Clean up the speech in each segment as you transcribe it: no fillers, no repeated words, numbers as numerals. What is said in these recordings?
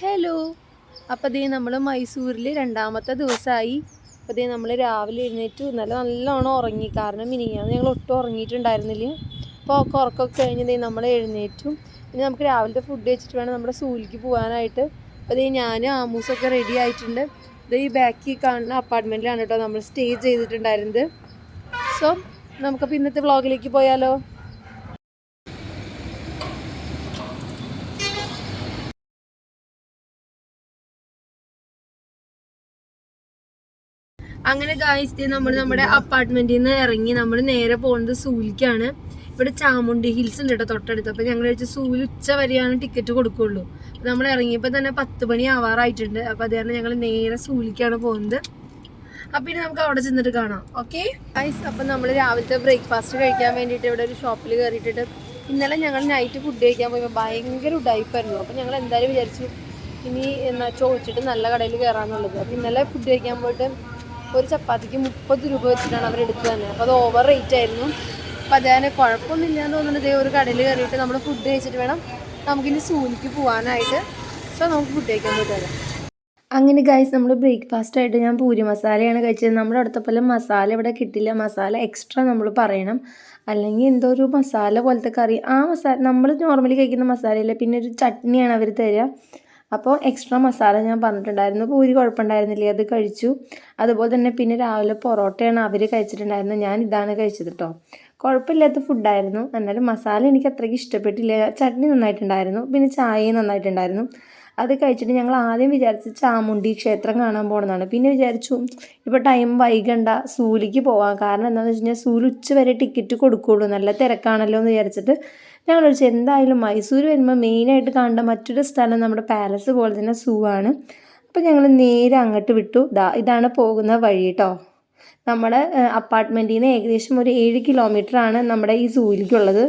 Hello. അപ്പോൾ ദേ നമ്മൾ മൈസൂരിൽ രണ്ടാമത്തെ ദിവസമായി. അപ്പോൾ ദേ നമ്മൾ രാവിലെ എഴുന്നേറ്റു. നല്ലോണം ഉറങ്ങി. കാരണം മിനിഞ്ഞാന്ന് ഞങ്ങൾ ഒട്ടും ഉറങ്ങിയിട്ടുണ്ടായിരുന്നില്ല. അപ്പോൾ ഉറക്കമൊക്കെ കഴിഞ്ഞ് ദേ നമ്മൾ എഴുന്നേറ്റു. ഇനി നമുക്ക് രാവിലത്തെ ഫുഡ് വെച്ചിട്ട് വേണം നമ്മുടെ സൂലിക്ക് പോകാനായിട്ട്. അപ്പോൾ ദേ ഞാനും ആമൂസൊക്കെ റെഡി ആയിട്ടുണ്ട്. ഇത് ഈ ബാക്കിൽ കാണുന്ന അപ്പാർട്ട്മെൻറ്റിലാണ് കേട്ടോ നമ്മൾ സ്റ്റേ ചെയ്തിട്ടുണ്ടായിരുന്നത്. സോ നമുക്കപ്പോൾ ഇന്നത്തെ വ്ളോഗിലേക്ക് പോയാലോ? അങ്ങനെ ഗായ്സ് നമ്മൾ നമ്മുടെ അപ്പാർട്ട്മെന്റിൽ നിന്ന് ഇറങ്ങി നമ്മൾ നേരെ പോകുന്നത് സൂലിക്കാണ്. ഇവിടെ ചാമുണ്ടി ഹിൽസ് ഉണ്ട് കേട്ടോ തൊട്ടടുത്ത്. അപ്പോൾ ഞങ്ങൾ വെച്ച് സൂല് ഉച്ച വരെയാണ് ടിക്കറ്റ് കൊടുക്കുള്ളൂ. നമ്മൾ ഇറങ്ങിയപ്പോൾ തന്നെ 10 മണി ആവാറായിട്ടുണ്ട്. അപ്പോൾ അത് കാരണം ഞങ്ങൾ നേരെ സൂലിക്കാണ് പോകുന്നത്. അപ്പോൾ ഇനി നമുക്ക് അവിടെ ചെന്നിട്ട് കാണാം. ഓക്കെ ഗായ്സ്, അപ്പം നമ്മൾ രാവിലത്തെ ബ്രേക്ക്ഫാസ്റ്റ് കഴിക്കാൻ വേണ്ടിയിട്ട് ഇവിടെ ഒരു ഷോപ്പിൽ കയറിയിട്ടിട്ട് ഇന്നലെ ഞങ്ങൾ നൈറ്റ് ഫുഡ് കഴിക്കാൻ പോയപ്പോൾ ഭയങ്കര ഉഡായിപ്പായിരുന്നു. അപ്പോൾ ഞങ്ങൾ എന്തായാലും വിചാരിച്ചു ഇനി ചോദിച്ചിട്ട് നല്ല കടയിൽ കയറാമെന്നുള്ളത്. അപ്പോൾ ഇന്നലെ ഫുഡ് കഴിക്കാൻ പോയിട്ട് ഒരു ചപ്പാത്തിക്ക് 30 രൂപ വെച്ചിട്ടാണ് അവരെടുത്തത് തന്നെ. അപ്പോൾ അത് ഓവർ റേറ്റ് ആയിരുന്നു. അപ്പോൾ അതിന് കുഴപ്പമൊന്നുമില്ലാന്ന് തോന്നുന്നത് ഒരു കടയിൽ കയറിയിട്ട് നമ്മൾ ഫുഡ് കഴിച്ചിട്ട് വേണം നമുക്കിനി സൂലിക്ക് പോകാനായിട്ട്. സോ നമുക്ക് ഫുഡ് കഴിക്കാൻ പോയിട്ട്. അങ്ങനെ ഗൈസ്, നമ്മൾ ബ്രേക്ക്ഫാസ്റ്റ് ആയിട്ട് ഞാൻ പൂരി മസാലയാണ് കഴിച്ചത്. നമ്മുടെ അടുത്ത പോലെ മസാല ഇവിടെ കിട്ടില്ല. മസാല എക്സ്ട്രാ നമ്മൾ പറയണം, അല്ലെങ്കിൽ എന്തോ ഒരു മസാല പോലത്തെ കറി. ആ മസാല നമ്മൾ നോർമലി കഴിക്കുന്ന മസാലയില്ല, പിന്നെ ഒരു ചട്നിയാണ് അവർ തരിക. അപ്പോൾ എക്സ്ട്രാ മസാല ഞാൻ പറഞ്ഞിട്ടുണ്ടായിരുന്നു. പൂരി കുഴപ്പമുണ്ടായിരുന്നില്ല, അത് കഴിച്ചു. അതുപോലെ തന്നെ പിന്നെ രാവിലെ പൊറോട്ടയാണ് അവർ കഴിച്ചിട്ടുണ്ടായിരുന്നത്. ഞാൻ ഇതാണ് കഴിച്ചത് കേട്ടോ. കുഴപ്പമില്ലാത്ത ഫുഡായിരുന്നു. എന്നാലും മസാല എനിക്ക് അത്രയ്ക്ക് ഇഷ്ടപ്പെട്ടില്ല. ചട്നി നന്നായിട്ടുണ്ടായിരുന്നു, പിന്നെ ചായയും നന്നായിട്ടുണ്ടായിരുന്നു. അത് കഴിച്ചിട്ട് ഞങ്ങൾ ആദ്യം വിചാരിച്ച് ചാമുണ്ടി ക്ഷേത്രം കാണാൻ പോകണമെന്നാണ്. പിന്നെ വിചാരിച്ചു ഇപ്പോൾ ടൈം വൈകണ്ട, സൂലിക്ക് പോവാം. കാരണം എന്താണെന്ന് വെച്ച് കഴിഞ്ഞാൽ സൂല് ഉച്ച വരെ ടിക്കറ്റ് കൊടുക്കുകയുള്ളൂ, നല്ല തിരക്കാണല്ലോ എന്ന് വിചാരിച്ചിട്ട് ഞങ്ങൾ വിളിച്ചു എന്തായാലും മൈസൂർ വരുമ്പോൾ മെയിനായിട്ട് കാണേണ്ട മറ്റൊരു സ്ഥലം നമ്മുടെ പാലസ് പോലെ തന്നെ സൂ ആണ്. അപ്പോൾ ഞങ്ങൾ നേരെ അങ്ങോട്ട് വിട്ടു. ഇതാണ് പോകുന്ന വഴി കേട്ടോ. നമ്മുടെ അപ്പാർട്ട്മെൻറ്റിൽ നിന്ന് ഏകദേശം ഒരു 7 കിലോമീറ്ററാണ് നമ്മുടെ ഈ സൂയിലേക്കുള്ളത്.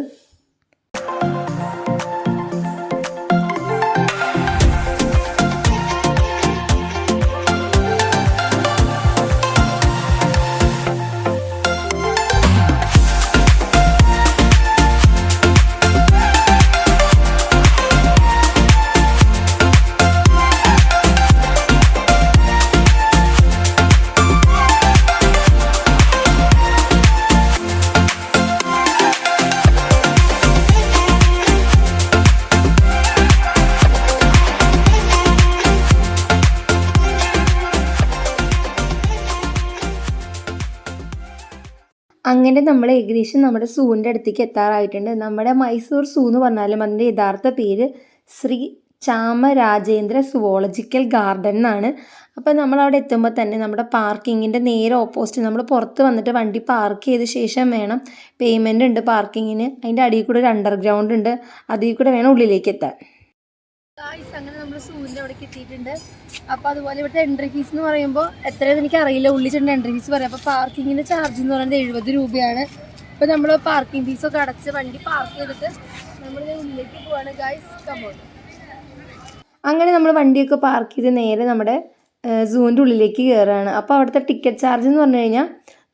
അങ്ങനെ നമ്മൾ ഏകദേശം നമ്മുടെ സൂവിൻ്റെ അടുത്തേക്ക് എത്താറായിട്ടുണ്ട്. നമ്മുടെ മൈസൂർ സൂ എന്ന് പറഞ്ഞാലും അതിൻ്റെ യഥാർത്ഥ പേര് ശ്രീ ചാമരാജേന്ദ്ര സുവോളജിക്കൽ ഗാർഡൻ എന്നാണ്. അപ്പോൾ നമ്മളവിടെ എത്തുമ്പോൾ തന്നെ നമ്മുടെ പാർക്കിങ്ങിൻ്റെ നേരെ ഓപ്പോസിറ്റ് നമ്മൾ പുറത്ത് വന്നിട്ട് വണ്ടി പാർക്ക് ചെയ്ത ശേഷം വേണം, പേയ്മെൻ്റ് ഉണ്ട് പാർക്കിങ്ങിന്. അതിൻ്റെ അടിയിൽ കൂടെ ഒരു അണ്ടർഗ്രൗണ്ട് ഉണ്ട്, അതിൽ കൂടെ വേണം ഉള്ളിലേക്ക് എത്താൻ. അങ്ങനെ നമ്മൾ സൂവിൻ്റെ അവിടേക്ക് എത്തിയിട്ടുണ്ട്. അപ്പോൾ അതുപോലെ ഇവിടുത്തെ എൻട്രി ഫീസ് എന്ന് പറയുമ്പോൾ എത്രയാണെന്ന് എനിക്ക് അറിയില്ല, ഉള്ളിൽ ചെന്ന് എൻട്രി ഫീസ് പറയാം. അപ്പോൾ പാർക്കിങ്ങിൻ്റെ ചാർജ് എന്ന് പറയുന്നത് 70 രൂപയാണ്. അപ്പോൾ നമ്മൾ പാർക്കിംഗ് ഫീസൊക്കെ അടച്ച് വണ്ടി പാർക്ക് ചെയ്തിട്ട് നമ്മൾ ഉള്ളിലേക്ക് പോവാണ് ഗൈസ്. കമോൺ. അങ്ങനെ നമ്മൾ വണ്ടിയൊക്കെ പാർക്ക് ചെയ്ത് നേരെ നമ്മുടെ സൂവിൻ്റെ ഉള്ളിലേക്ക് കയറുകയാണ്. അപ്പോൾ അവിടുത്തെ ടിക്കറ്റ് ചാർജ് എന്ന് പറഞ്ഞു കഴിഞ്ഞാൽ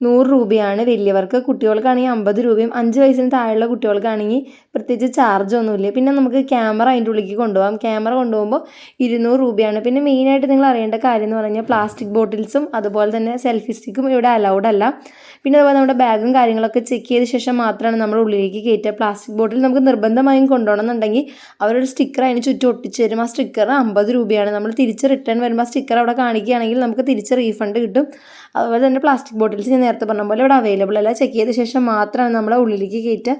100 രൂപയാണ് വലിയവർക്ക്. കുട്ടികൾക്കാണെങ്കിൽ 50 രൂപയും. 5 വയസ്സിന് താഴെയുള്ള കുട്ടികൾക്കാണെങ്കിൽ പ്രത്യേകിച്ച് ചാർജൊന്നുമില്ല. പിന്നെ നമുക്ക് ക്യാമറ അതിൻ്റെ ഉള്ളിലേക്ക് കൊണ്ടുപോകാം. ക്യാമറ കൊണ്ടുപോകുമ്പോൾ 200 രൂപയാണ്. പിന്നെ മെയിനായിട്ട് നിങ്ങൾ അറിയേണ്ട കാര്യം എന്ന് പറഞ്ഞാൽ പ്ലാസ്റ്റിക് ബോട്ടിൽസും അതുപോലെ തന്നെ സെൽഫി സ്റ്റിക്കും ഇവിടെ അലൗഡ് അല്ല. പിന്നെ അതുപോലെ നമ്മുടെ ബാഗും കാര്യങ്ങളൊക്കെ ചെക്ക് ചെയ്ത ശേഷം മാത്രമാണ് നമ്മൾ ഉള്ളിലേക്ക് കയറ്റുക. പ്ലാസ്റ്റിക് ബോട്ടിൽ നമുക്ക് നിർബന്ധമായും കൊണ്ടുപോകണമെന്നുണ്ടെങ്കിൽ അവരൊരു സ്റ്റിക്കർ അതിന് ചുറ്റും ഒട്ടിച്ച് തരും. ആ സ്റ്റിക്കർ 50 രൂപയാണ്. നമ്മൾ തിരിച്ച് റിട്ടേൺ വരുമ്പോൾ ആ സ്റ്റിക്കർ അവിടെ കാണിക്കുകയാണെങ്കിൽ നമുക്ക് തിരിച്ച് റീഫണ്ട് കിട്ടും. അതുപോലെ തന്നെ പ്ലാസ്റ്റിക് ബോട്ടിൽസ് ഞാൻ നേരത്തെ പറഞ്ഞ പോലെ ഇവിടെ അവൈലബിൾ അല്ല. ചെക്ക് ചെയ്ത ശേഷം മാത്രമാണ് നമ്മളെ ഉള്ളിലേക്ക് കയറ്റുക.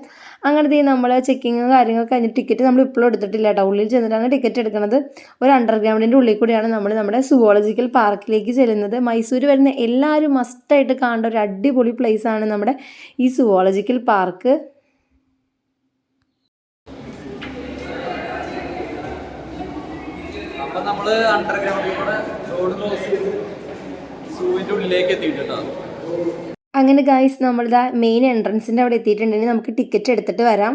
അങ്ങനത്തെ നമ്മൾ ചെക്കിങ്ങും കാര്യങ്ങളൊക്കെ കഴിഞ്ഞ് ടിക്കറ്റ് നമ്മൾ ഇപ്പോഴും എടുത്തിട്ടില്ല കേട്ടോ. ഉള്ളിൽ ചെന്നിട്ടാണ് ടിക്കറ്റ് എടുക്കുന്നത്. ഒരു അണ്ടർഗ്രൗണ്ടിൻ്റെ ഉള്ളിൽ കൂടിയാണ് നമ്മൾ നമ്മുടെ സുവോളജിക്കൽ പാർക്കിലേക്ക് ചെല്ലുന്നത്. മൈസൂർ വരുന്ന എല്ലാവരും മസ്റ്റായിട്ട് കാണേണ്ട ഒരു അടിപൊളി പ്ലേസ് ആണ് നമ്മുടെ ഈ സുവോളജിക്കൽ പാർക്ക്. അപ്പം നമ്മൾ അണ്ടർഗ്രൗണ്ടിൽ കൂടെ റോഡ് ക്രോസ് ചെയ്ത് സൂവിൻ്റെ ഉള്ളിലേക്ക് എത്തിയിട്ടോ. അങ്ങനെ ഗൈസ്, നമ്മളിതാ മെയിൻ എൻട്രൻസിൻ്റെ അവിടെ എത്തിയിട്ടുണ്ടെങ്കിൽ നമുക്ക് ടിക്കറ്റ് എടുത്തിട്ട് വരാം.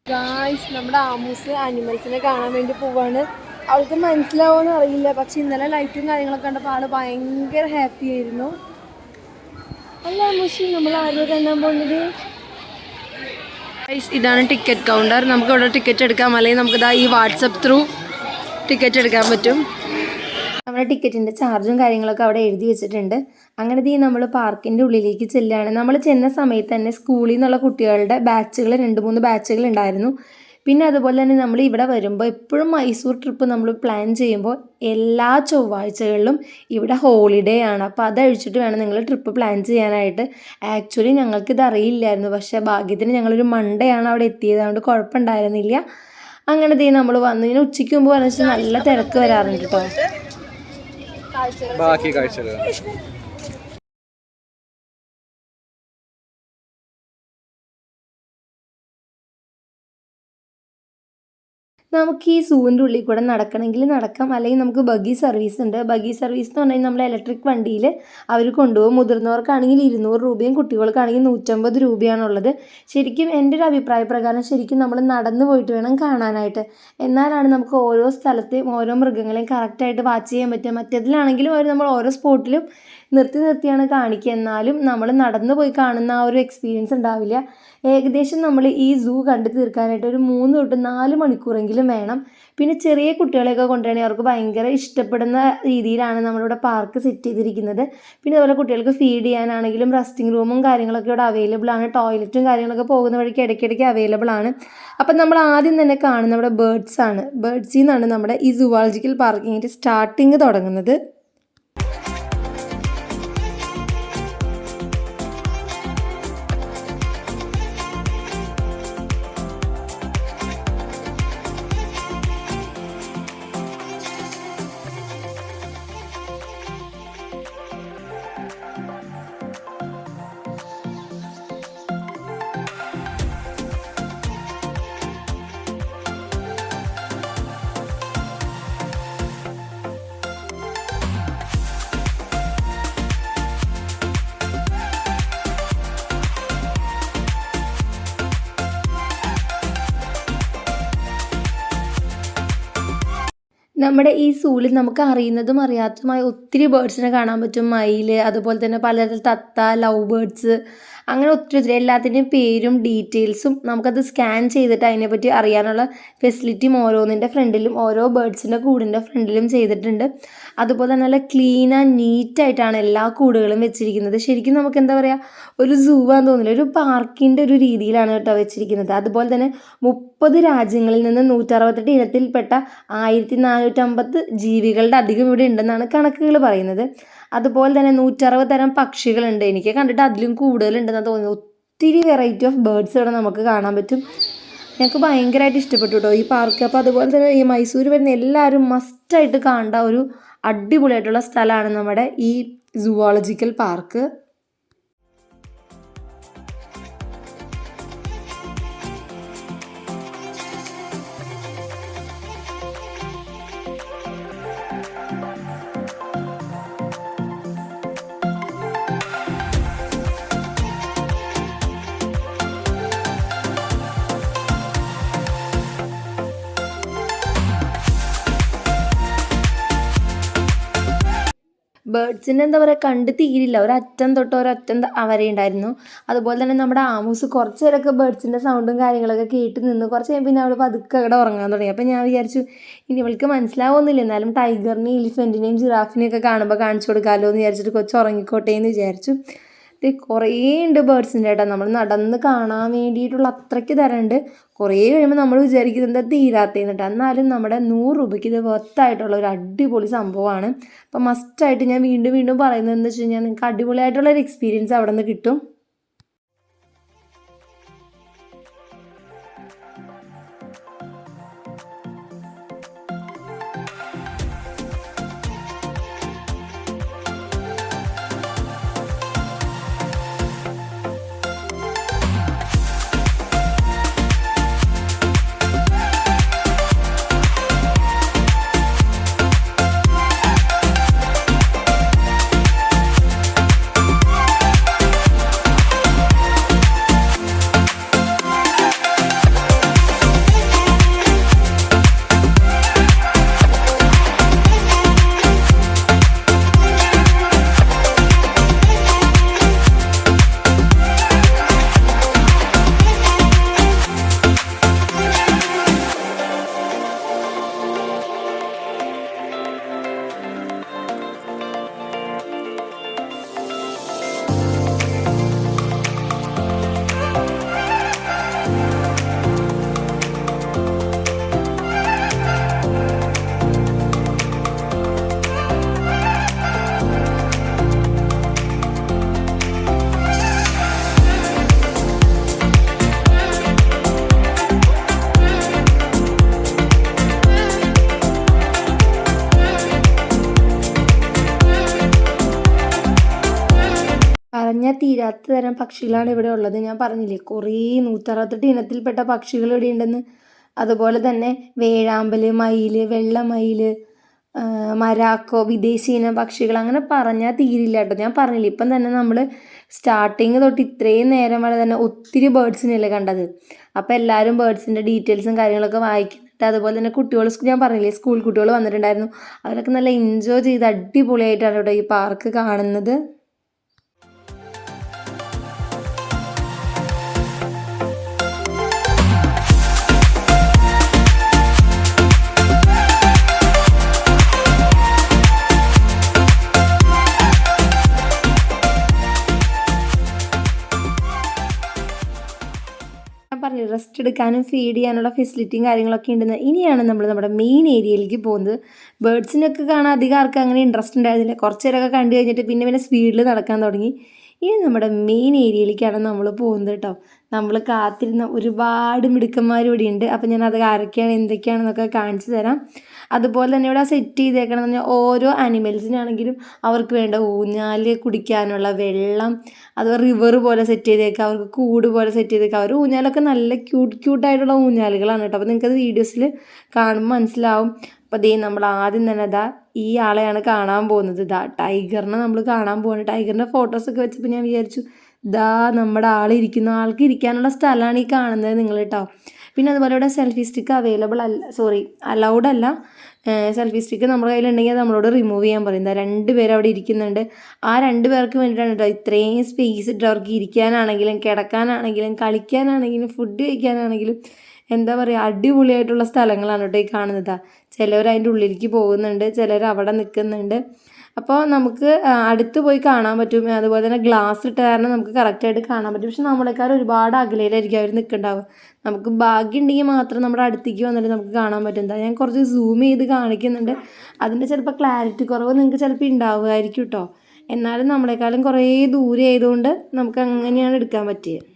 ഗൈസ്, നമ്മുടെ ആമൂസ് ആനിമൽസിനെ കാണാൻ വേണ്ടി പോവാണ്. അവൾക്ക് മനസ്സിലാവുമെന്ന് അറിയില്ല, പക്ഷെ ഇന്നലെ ലൈറ്റും കാര്യങ്ങളൊക്കെ കണ്ടപ്പോൾ ആൾ ഭയങ്കര ഹാപ്പി ആയിരുന്നു. അല്ല ആമൂസ്, നമ്മൾ ആരും കാണാൻ പോകുന്നത് ഇതാണ് ടിക്കറ്റ് കൗണ്ടർ. നമുക്ക് ഇവിടെ ടിക്കറ്റ് എടുക്കാം, അല്ലെങ്കിൽ നമുക്കിതാ ഈ വാട്സപ്പ് ത്രൂ ടിക്കറ്റ് എടുക്കാൻ പറ്റും. നമ്മുടെ ടിക്കറ്റിൻ്റെ ചാർജും കാര്യങ്ങളൊക്കെ അവിടെ എഴുതി വെച്ചിട്ടുണ്ട്. അങ്ങനെ നമ്മൾ പാർക്കിൻ്റെ ഉള്ളിലേക്ക് ചെല്ലുകയാണ്. നമ്മൾ ചെന്ന സമയത്ത് തന്നെ സ്കൂളിൽ നിന്നുള്ള കുട്ടികളുടെ ബാച്ചുകൾ 2-3 ബാച്ചുകൾ ഉണ്ടായിരുന്നു. പിന്നെ അതുപോലെ തന്നെ നമ്മൾ ഇവിടെ വരുമ്പോൾ എപ്പോഴും മൈസൂർ ട്രിപ്പ് നമ്മൾ പ്ലാൻ ചെയ്യുമ്പോൾ എല്ലാ ചൊവ്വാഴ്ചകളിലും ഇവിടെ ഹോളിഡേ ആണ്. അപ്പോൾ അതഴിച്ചിട്ട് വേണം നിങ്ങൾ ട്രിപ്പ് പ്ലാൻ ചെയ്യാനായിട്ട്. ആക്ച്വലി ഞങ്ങൾക്കിത് അറിയില്ലായിരുന്നു, പക്ഷേ ഭാഗ്യത്തിന് ഞങ്ങളൊരു മൺഡേ ആണ് അവിടെ എത്തിയത്, അതുകൊണ്ട് കുഴപ്പമുണ്ടായിരുന്നില്ല. അങ്ങനെ നമ്മൾ വന്നു. ഇങ്ങനെ ഉച്ചയ്ക്ക് മുമ്പ് പറഞ്ഞാൽ നല്ല തിരക്ക് വരാറുണ്ട് കേട്ടോ. ബാക്കി കാഴ്ചകൾ നമുക്ക് ഈ സൂവിൻ്റെ ഉള്ളിൽ കൂടെ നടക്കണമെങ്കിൽ നടക്കാം, അല്ലെങ്കിൽ നമുക്ക് ബഗ്ഗി സർവീസ് ഉണ്ട്. ബഗ്ഗി സർവീസ് എന്ന് പറഞ്ഞാൽ നമ്മൾ ഇലക്ട്രിക് വണ്ടിയിൽ അവർ കൊണ്ടുപോകും. മുതിർന്നവർക്കാണെങ്കിൽ 200 രൂപയും കുട്ടികൾക്കാണെങ്കിൽ 150 രൂപയാണുള്ളത്. ശരിക്കും എൻ്റെ ഒരു അഭിപ്രായ പ്രകാരം ശരിക്കും നമ്മൾ നടന്നു പോയിട്ട് വേണം കാണാനായിട്ട്. എന്നാലാണ് നമുക്ക് ഓരോ സ്ഥലത്തെയും ഓരോ മൃഗങ്ങളെയും കറക്റ്റായിട്ട് വാച്ച് ചെയ്യാൻ പറ്റുക. മറ്റേതിലാണെങ്കിലും അവർ നമ്മൾ ഓരോ സ്പോട്ടിലും നിർത്തിയാണ് കാണിക്കുക, എന്നാലും നമ്മൾ നടന്നു പോയി കാണുന്ന ആ ഒരു എക്സ്പീരിയൻസ് ഉണ്ടാവില്ല. ഏകദേശം നമ്മൾ ഈ സൂ കണ്ടു തീർക്കാനായിട്ട് ഒരു 3 തൊട്ട് 4 മണിക്കൂറെങ്കിലും വേണം. പിന്നെ ചെറിയ കുട്ടികളെയൊക്കെ കൊണ്ടുവരികയാണെങ്കിൽ അവർക്ക് ഭയങ്കര ഇഷ്ടപ്പെടുന്ന രീതിയിലാണ് നമ്മളിവിടെ പാർക്ക് സെറ്റ് ചെയ്തിരിക്കുന്നത്. പിന്നെ അതുപോലെ കുട്ടികൾക്ക് ഫീഡ് ചെയ്യാനാണെങ്കിലും റെസ്റ്റിംഗ് റൂമും കാര്യങ്ങളൊക്കെ ഇവിടെ അവൈലബിൾ ആണ്. ടോയ്ലറ്റും കാര്യങ്ങളൊക്കെ പോകുന്ന വഴിക്ക് ഇടയ്ക്കിടയ്ക്ക് അവൈലബിൾ ആണ്. അപ്പം നമ്മൾ ആദ്യം തന്നെ കാണുന്ന നമ്മുടെ ബേർഡ്സ് ആണ്. ബേർഡ്സിൽ നിന്നാണ് നമ്മുടെ ഈ സുവോളജിക്കൽ പാർക്കിങ്ങിൻ്റെ സ്റ്റാർട്ടിങ് തുടങ്ങുന്നത്. നമ്മുടെ ഈ സൂവിൽ നമുക്ക് അറിയുന്നതും അറിയാത്തതുമായ ഒത്തിരി ബേർഡ്സിനെ കാണാൻ പറ്റും. മയിൽ, അതുപോലെ തന്നെ പലതരം തത്ത, ലവ് ബേർഡ്സ്, അങ്ങനെ ഒത്തിരി എല്ലാത്തിൻ്റെയും പേരും ഡീറ്റെയിൽസും നമുക്കത് സ്കാൻ ചെയ്തിട്ട് അതിനെപ്പറ്റി അറിയാനുള്ള ഫെസിലിറ്റിയും ഓരോന്നിൻ്റെ ഫ്രണ്ടിലും ഓരോ ബേർഡ്സിൻ്റെ കൂടിൻ്റെ ഫ്രണ്ടിലും ചെയ്തിട്ടുണ്ട്. അതുപോലെ തന്നെ നല്ല ക്ലീൻ ആൻഡ് നീറ്റായിട്ടാണ് എല്ലാ കൂടുകളും വെച്ചിരിക്കുന്നത്. ശരിക്കും നമുക്ക് എന്താ പറയുക, ഒരു സൂ ആണെന്ന് തോന്നില്ല, ഒരു പാർക്കിൻ്റെ ഒരു രീതിയിലാണ് കേട്ടോ വെച്ചിരിക്കുന്നത്. അതുപോലെ തന്നെ 30 രാജ്യങ്ങളിൽ നിന്ന് 168 ഇനത്തിൽപ്പെട്ട 1450 ജീവികളുടെ അധികം ഇവിടെ ഉണ്ടെന്നാണ് കണക്കുകൾ പറയുന്നത്. അതുപോലെ തന്നെ 160 തരം പക്ഷികളുണ്ട്. എനിക്ക് കണ്ടിട്ട് അതിലും കൂടുതലുണ്ടെന്നാണ് തോന്നുന്നത്. ഒത്തിരി വെറൈറ്റി ഓഫ് ബേർഡ്സ് ഇവിടെ നമുക്ക് കാണാൻ പറ്റും. ഞങ്ങൾക്ക് ഭയങ്കരമായിട്ട് ഇഷ്ടപ്പെട്ടു കേട്ടോ ഈ പാർക്ക്. അപ്പോൾ അതുപോലെ തന്നെ ഈ മൈസൂർ വരുന്ന എല്ലാവരും മസ്റ്റായിട്ട് കാണേണ്ട ഒരു അടിപൊളിയായിട്ടുള്ള സ്ഥലമാണ് നമ്മുടെ ഈ സുവോളജിക്കൽ പാർക്ക്. ബേർഡ്സിൻ്റെ എന്താ പറയുക, കണ്ട് തീരില്ല. ഒരറ്റം തൊട്ട് ഒരറ്റം വരെ ഉണ്ടായിരുന്നു. അതുപോലെ തന്നെ നമ്മുടെ ആമൂസ് കുറച്ച് നേരമൊക്കെ ബേർഡ്സിൻ്റെ സൗണ്ടും കാര്യങ്ങളൊക്കെ കേട്ട് നിന്ന് കുറച്ച് കഴിയുമ്പോൾ പിന്നെ അവൾ പതുക്കെ അവിടെ ഉറങ്ങാൻ തുടങ്ങി. അപ്പോൾ ഞാൻ വിചാരിച്ചു ഇനി ഇവൾക്ക് മനസ്സിലാവുന്നില്ല, എന്നാലും ടൈഗറിനെയും എലിഫൻറ്റിനെയും ജിറാഫിനെയും ഒക്കെ കാണുമ്പോൾ കാണിച്ചു കൊടുക്കാമല്ലോ എന്ന് വിചാരിച്ചിട്ട് കൊച്ചു ഉറങ്ങിക്കോട്ടെ എന്ന് വിചാരിച്ചു. ഇത് കുറേ ഉണ്ട് ബേർഡ്സിൻ്റെ കേട്ടോ. നമ്മൾ നടന്ന് കാണാൻ വേണ്ടിയിട്ടുള്ള അത്രയ്ക്ക് തരമുണ്ട്. കുറേ കഴിയുമ്പോൾ നമ്മൾ വിചാരിക്കുന്നത് എന്താ തീരാത്തേന്ന് കേട്ടോ. എന്നാലും നമ്മുടെ 100 രൂപയ്ക്ക് ഇത് വർത്തായിട്ടുള്ള ഒരു അടിപൊളി സംഭവമാണ്. അപ്പം മസ്റ്റായിട്ട് ഞാൻ വീണ്ടും വീണ്ടും പറയുന്നത് എന്താ വെച്ച് കഴിഞ്ഞാൽ നിങ്ങൾക്ക് അടിപൊളിയായിട്ടുള്ളൊരു എക്സ്പീരിയൻസ് അവിടെ നിന്ന് കിട്ടും. പറഞ്ഞാൽ തീരാത്ത തരം പക്ഷികളാണ് ഇവിടെ ഉള്ളത്. ഞാൻ പറഞ്ഞില്ലേ കുറേ 168 ഇനത്തിൽപ്പെട്ട പക്ഷികൾ ഇവിടെ ഉണ്ടെന്ന്. അതുപോലെ തന്നെ വേഴാമ്പൽ, മയിൽ, വെള്ള മയിൽ, മരാക്കോ, വിദേശി ഇനം പക്ഷികൾ, അങ്ങനെ പറഞ്ഞാൽ തീരില്ല കേട്ടോ. ഞാൻ പറഞ്ഞില്ലേ ഇപ്പം തന്നെ നമ്മൾ സ്റ്റാർട്ടിങ് തൊട്ട് ഇത്രയും നേരം വരെ തന്നെ ഒത്തിരി ബേർഡ്സിനെയല്ലേ കണ്ടത്. അപ്പോൾ എല്ലാവരും ബേർഡ്സിൻ്റെ ഡീറ്റെയിൽസും കാര്യങ്ങളൊക്കെ വായിക്കുന്നുണ്ട്. അതുപോലെ തന്നെ കുട്ടികൾ, ഞാൻ പറഞ്ഞില്ലേ സ്കൂൾ കുട്ടികൾ വന്നിട്ടുണ്ടായിരുന്നു. അവരൊക്കെ നല്ല എൻജോയ് ചെയ്ത് അടിപൊളിയായിട്ടാണ് ഇവിടെ ഈ പാർക്ക് കാണുന്നത്. പറഞ്ഞു റെസ്റ്റ് എടുക്കാനും ഫീഡ് ചെയ്യാനുള്ള ഫെസിലിറ്റിയും കാര്യങ്ങളൊക്കെ ഉണ്ടെന്ന്. ഇനിയാണ് നമ്മൾ നമ്മുടെ മെയിൻ ഏരിയയിലേക്ക് പോകുന്നത്. ബേർഡ്സിനൊക്കെ കാണാൻ അധികം ആർക്കും അങ്ങനെ ഇൻട്രസ്റ്റ് ഉണ്ടായിരുന്നില്ല. കുറച്ച് നേരമൊക്കെ കണ്ടു കഴിഞ്ഞിട്ട് പിന്നെ സ്പീഡിൽ നടക്കാൻ തുടങ്ങി. ഇനി നമ്മുടെ മെയിൻ ഏരിയയിലേക്കാണ് നമ്മൾ പോകുന്നത് കേട്ടോ. നമ്മൾ കാത്തിരുന്ന ഒരുപാട് മിടുക്കന്മാർ ഇവിടെ ഉണ്ട്. അപ്പോൾ ഞാൻ അത് ആരൊക്കെയാണ് എന്തൊക്കെയാണെന്നൊക്കെ കാണിച്ചു തരാം. അതുപോലെ തന്നെ ഇവിടെ സെറ്റ് ചെയ്തേക്കണമെന്ന് പറഞ്ഞാൽ ഓരോ ആനിമൽസിനാണെങ്കിലും അവർക്ക് വേണ്ട ഊഞ്ഞാൽ, കുടിക്കാനുള്ള വെള്ളം, അത് റിവർ പോലെ സെറ്റ് ചെയ്തേക്കുക, അവർക്ക് കൂട് പോലെ സെറ്റ് ചെയ്തേക്കുക. അവർ ഊഞ്ഞാലൊക്കെ നല്ല ക്യൂട്ടായിട്ടുള്ള ഊഞ്ഞാലുകളാണ് കേട്ടോ. അപ്പോൾ നിങ്ങൾക്കത് വീഡിയോസിൽ കാണുമ്പോൾ മനസ്സിലാവും. അപ്പോൾ ദേ നമ്മൾ ആദ്യം തന്നെ ഈ ആളെയാണ് കാണാൻ പോകുന്നത്. ടൈഗറിനെ നമ്മൾ കാണാൻ പോകുന്നത്. ടൈഗറിൻ്റെ ഫോട്ടോസൊക്കെ വെച്ചപ്പോൾ ഞാൻ വിചാരിച്ചു നമ്മുടെ ആൾക്ക് ഇരിക്കാനുള്ള സ്ഥലമാണ് ഈ കാണുന്നത് നിങ്ങൾ കേട്ടോ. പിന്നെ അതുപോലെ ഇവിടെ സെൽഫി സ്റ്റിക്ക് അലൗഡ് അല്ല. സെൽഫി സ്റ്റിക്ക് നമ്മുടെ കയ്യിലുണ്ടെങ്കിൽ നമ്മളോട് റിമൂവ് ചെയ്യാൻ പറയും. 2 പേര് അവിടെ ഇരിക്കുന്നുണ്ട്. ആ 2 പേർക്ക് വേണ്ടിയിട്ടാണ് കേട്ടോ ഇത്രയും സ്പേസ് ഇട്ട് അവർക്ക് ഇരിക്കാനാണെങ്കിലും കിടക്കാനാണെങ്കിലും കളിക്കാനാണെങ്കിലും ഫുഡ് കഴിക്കാനാണെങ്കിലും എന്താ പറയുക അടിപൊളിയായിട്ടുള്ള സ്ഥലങ്ങളാണ് കേട്ടോ ഈ കാണുന്നത്. ചിലവർ അതിൻ്റെ ഉള്ളിലേക്ക് പോകുന്നുണ്ട്, ചിലർ അവിടെ നിൽക്കുന്നുണ്ട്. അപ്പോൾ നമുക്ക് അടുത്ത് പോയി കാണാൻ പറ്റും. അതുപോലെ തന്നെ ഗ്ലാസ് ഇട്ട കാരണം നമുക്ക് കറക്റ്റായിട്ട് കാണാൻ പറ്റും. പക്ഷെ നമ്മളെക്കാൾ ഒരുപാട് അകലയിലായിരിക്കും അവർ നിൽക്കുന്നുണ്ടാവുക. നമുക്ക് ഭാഗ്യം ഉണ്ടെങ്കിൽ മാത്രം നമ്മുടെ അടുത്തേക്ക് വന്നിട്ട് നമുക്ക് കാണാൻ പറ്റും. ഞാൻ കുറച്ച് സൂം ചെയ്ത് കാണിക്കുന്നുണ്ട്. അതിൻ്റെ ചിലപ്പോൾ ക്ലാരിറ്റി കുറവ് നിങ്ങൾക്ക് ചിലപ്പോൾ ഉണ്ടാവുമായിരിക്കും കേട്ടോ. എന്നാലും നമ്മളെക്കാളും കുറേ ദൂരെ ആയതുകൊണ്ട് നമുക്ക് അങ്ങനെയാണ് എടുക്കാൻ പറ്റിയത്.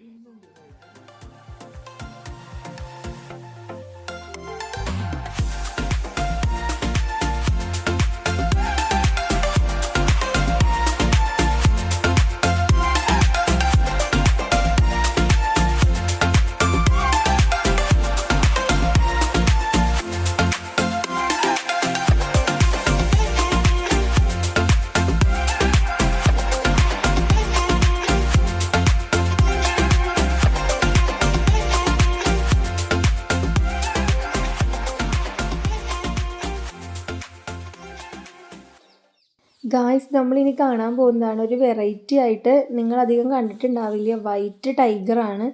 ഗായ്സ്, നമ്മളിനി കാണാൻ പോകുന്നതാണ് ഒരു വെറൈറ്റി ആയിട്ട് നിങ്ങളധികം കണ്ടിട്ടുണ്ടാവില്ല. വൈറ്റ് ടൈഗറാണ്.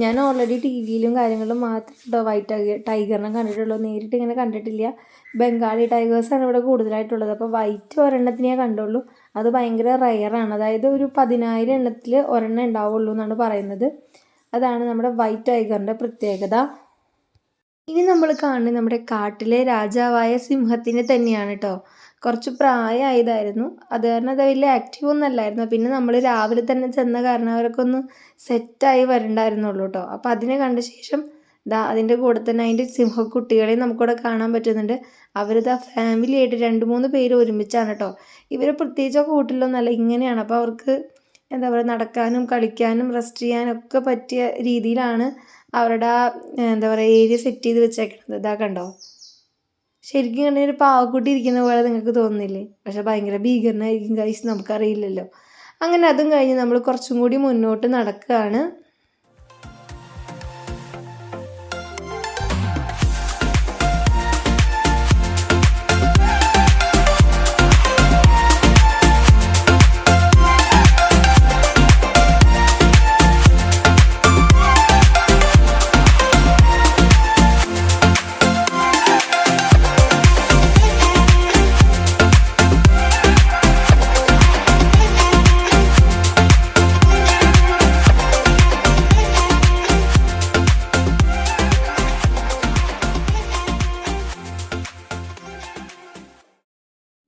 ഞാൻ ഓൾറെഡി ടി വിയിലും കാര്യങ്ങളിലും മാത്രം വൈറ്റ് ടൈഗറിനെ കണ്ടിട്ടുള്ളൂ. നേരിട്ട് ഇങ്ങനെ കണ്ടിട്ടില്ല. ബംഗാളി ടൈഗേഴ്സാണ് ഇവിടെ കൂടുതലായിട്ടുള്ളത്. അപ്പോൾ വൈറ്റ് ഒരെണ്ണത്തിനെ കണ്ടുള്ളൂ. അത് ഭയങ്കര റെയറാണ്. അതായത് ഒരു 10,000 എണ്ണത്തിൽ ഒരെണ്ണം ഉണ്ടാവുള്ളൂ എന്നാണ് പറയുന്നത്. അതാണ് നമ്മുടെ വൈറ്റ് ടൈഗറിൻ്റെ പ്രത്യേകത. ഇനി നമ്മൾ കാണുന്നത് നമ്മുടെ കാട്ടിലെ രാജാവായ സിംഹത്തിനെ തന്നെയാണ് കേട്ടോ. കുറച്ച് പ്രായമായതായിരുന്നു. അത് കാരണം അത് വലിയ ആക്റ്റീവ് ഒന്നും അല്ലായിരുന്നു. പിന്നെ നമ്മൾ രാവിലെ തന്നെ ചെന്ന കാരണം അവരൊക്കെ ഒന്ന് സെറ്റായി വരണ്ടായിരുന്നുള്ളൂ കേട്ടോ. അപ്പോൾ അതിനെ കണ്ട ശേഷം അതിൻ്റെ കൂടെ തന്നെ അതിൻ്റെ സിംഹക്കുട്ടികളെ നമുക്കിവിടെ കാണാൻ പറ്റുന്നുണ്ട്. ഫാമിലി ആയിട്ട് 2-3 പേര് ഒരുമിച്ചാണ് കേട്ടോ. ഇവർ പ്രത്യേകിച്ച് കൂട്ടിലൊന്നുമല്ല, ഇങ്ങനെയാണ്. അപ്പോൾ അവർക്ക് എന്താ പറയുക നടക്കാനും കളിക്കാനും റെസ്റ്റ് ചെയ്യാനും ഒക്കെ പറ്റിയ രീതിയിലാണ് അവരുടെ എന്താ പറയുക ഏരിയ സെറ്റ് ചെയ്ത് വെച്ചേക്കുന്നത്. കണ്ടോ, ശരിക്കും കണ്ട ഒരു പാവക്കുട്ടി ഇരിക്കുന്ന പോലെ നിങ്ങൾക്ക് തോന്നുന്നില്ലേ? പക്ഷെ ഭയങ്കര ഭീകരനായിരിക്കും ഗൈസ്, നമുക്കറിയില്ലല്ലോ. അങ്ങനെ അതും കഴിഞ്ഞ് നമ്മൾ കുറച്ചും കൂടി മുന്നോട്ട് നടക്കുകയാണ്.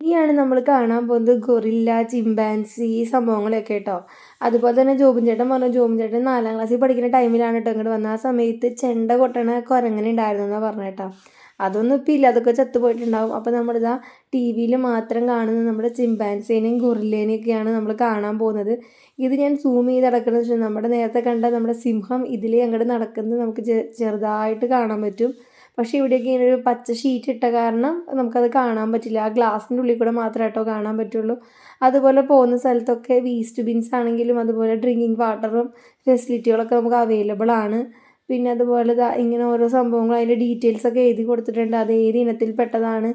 ഇനിയാണ് നമ്മൾ കാണാൻ പോകുന്നത് ഗൊറില്ല, ചിമ്പാൻസി സംഭവങ്ങളൊക്കെ കേട്ടോ. അതുപോലെ തന്നെ ജോബിൻ ചേട്ടൻ 4ാം ക്ലാസ്സിൽ പഠിക്കുന്ന ടൈമിലാണ് കേട്ടോ ഇങ്ങോട്ട് വന്നത്. ആ സമയത്ത് ചെണ്ട കൊട്ടണ കുരങ്ങനെ ഉണ്ടായിരുന്നു എന്നാണ് പറഞ്ഞ കേട്ടോ. അതൊന്നും ഇപ്പോൾ ഇല്ല, അതൊക്കെ ചത്തുപോയിട്ടുണ്ടാവും. അപ്പോൾ നമ്മളിതാ ടി വിയിൽ മാത്രം കാണുന്ന നമ്മുടെ ചിമ്പാൻസീനെയും ഗൊറില്ലേനെയൊക്കെയാണ് നമ്മൾ കാണാൻ പോകുന്നത്. ഇത് ഞാൻ സൂം ചെയ്ത് നടക്കുന്നത് വെച്ചാൽ നമ്മുടെ നേരത്തെ കണ്ട നമ്മുടെ സിംഹം ഇതിൽ അങ്ങോട്ട് നടക്കുന്നത് നമുക്ക് ചെറുതായിട്ട് കാണാൻ പറ്റും. പക്ഷേ ഇവിടെയൊക്കെ ഇങ്ങനെ ഒരു പച്ച ഷീറ്റ് ഇട്ട കാരണം നമുക്കത് കാണാൻ പറ്റില്ല. ആ ഗ്ലാസിൻ്റെ ഉള്ളിൽ കൂടെ മാത്രമായിട്ടോ കാണാൻ പറ്റുള്ളൂ. അതുപോലെ പോകുന്ന സ്ഥലത്തൊക്കെ വേസ്റ്റ് ബിൻസ് ആണെങ്കിലും അതുപോലെ ഡ്രിങ്കിങ് വാട്ടറും ഫെസിലിറ്റികളൊക്കെ നമുക്ക് അവൈലബിൾ ആണ്. പിന്നെ അതുപോലെ ഇങ്ങനെ ഓരോ സംഭവങ്ങൾ അതിൻ്റെ ഡീറ്റെയിൽസൊക്കെ എഴുതി കൊടുത്തിട്ടുണ്ട്. അത് ഏത് ഇനത്തിൽപ്പെട്ടതാണ്,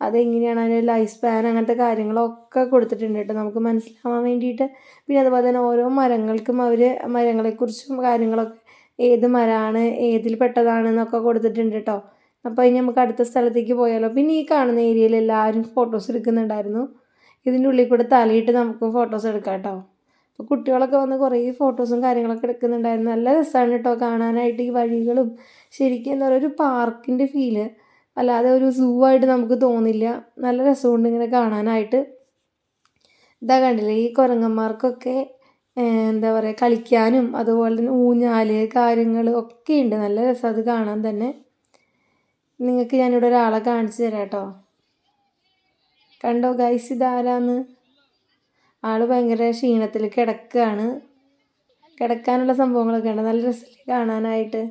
അതെങ്ങനെയാണ് അതിൻ്റെ ലൈഫ് സ്പാൻ, അങ്ങനത്തെ കാര്യങ്ങളൊക്കെ കൊടുത്തിട്ടുണ്ട് കേട്ടോ നമുക്ക് മനസ്സിലാവാൻ വേണ്ടിയിട്ട്. പിന്നെ അതുപോലെ തന്നെ ഓരോ മരങ്ങൾക്കും അവർ മരങ്ങളെക്കുറിച്ചും കാര്യങ്ങളൊക്കെ ഏത് മരമാണ് ഏതിൽ പെട്ടതാണെന്നൊക്കെ കൊടുത്തിട്ടുണ്ട് കേട്ടോ. അപ്പോൾ ഇനി നമുക്ക് അടുത്ത സ്ഥലത്തേക്ക് പോയാലോ. പിന്നെ ഈ കാണുന്ന ഏരിയയിൽ എല്ലാവരും ഫോട്ടോസ് എടുക്കുന്നുണ്ടായിരുന്നു. ഇതിൻ്റെ ഉള്ളിൽ കൂടെ തലയിട്ട് നമുക്കും ഫോട്ടോസ് എടുക്കാം കേട്ടോ. അപ്പോൾ കുട്ടികളൊക്കെ വന്ന് കുറേ ഫോട്ടോസും കാര്യങ്ങളൊക്കെ എടുക്കുന്നുണ്ടായിരുന്നു. നല്ല രസമാണ് കേട്ടോ കാണാനായിട്ട്. ഈ വഴികളും ശരിക്കും എന്താ പറയുക, ഒരു പാർക്കിൻ്റെ ഫീല്, അല്ലാതെ ഒരു സൂ ആയിട്ട് നമുക്ക് തോന്നില്ല. നല്ല രസമുണ്ട് ഇങ്ങനെ കാണാനായിട്ട്. ഇതാ കണ്ടില്ലേ, ഈ കുരങ്ങന്മാർക്കൊക്കെ എന്താ പറയുക, കളിക്കാനും അതുപോലെ തന്നെ ഊഞ്ഞാൽ കാര്യങ്ങൾ ഒക്കെ ഉണ്ട്. നല്ല രസം അത് കാണാൻ തന്നെ. നിങ്ങൾക്ക് ഞാനിവിടെ ഒരാളെ കാണിച്ചു തരാം കേട്ടോ. കണ്ടോ ഗൈസ്, ഇതാരാന്ന്? ആൾ ഭയങ്കര ക്ഷീണത്തിൽ കിടക്കുകയാണ്. കിടക്കാനുള്ള സംഭവങ്ങളൊക്കെ ഉണ്ട്. നല്ല രസമില്ലേ കാണാനായിട്ട്.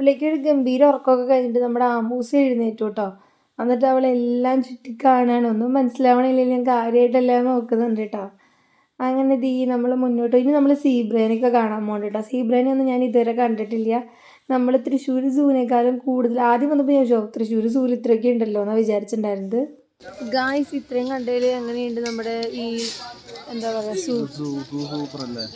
അപ്പോഴേക്കും ഒരു ഗംഭീര ഉറക്കമൊക്കെ കഴിഞ്ഞിട്ട് നമ്മുടെ ആമൂസ് എഴുന്നേറ്റു കേട്ടോ. എന്നിട്ട് അവളെല്ലാം ചുറ്റി കാണാൻ, ഒന്നും മനസ്സിലാവണില്ലെങ്കിൽ ഞാൻ കാര്യമായിട്ടെല്ലാം നോക്കുന്നുണ്ട് കേട്ടോ. അങ്ങനെ നമ്മൾ മുന്നോട്ട് ഇനി നമ്മൾ സീബ്രേനെയൊക്കെ കാണാൻ പോകണ്ട കേട്ടോ. സീബ്രേനെ ഒന്നും ഞാൻ ഇതുവരെ കണ്ടിട്ടില്ല. നമ്മൾ തൃശ്ശൂർ സൂവിനേക്കാളും കൂടുതൽ ആദ്യം വന്നപ്പോൾ ഞാൻ തൃശ്ശൂർ സൂവിൽ ഇത്രയൊക്കെ ഉണ്ടല്ലോ എന്നാണ് വിചാരിച്ചിട്ടുണ്ടായിരുന്നത്. ഗായ്സ്, ഇത്രയും കണ്ടതിൽ എങ്ങനെയുണ്ട് നമ്മുടെ ഈ എന്താ പറയുക സൂപ്പറല്ലേ?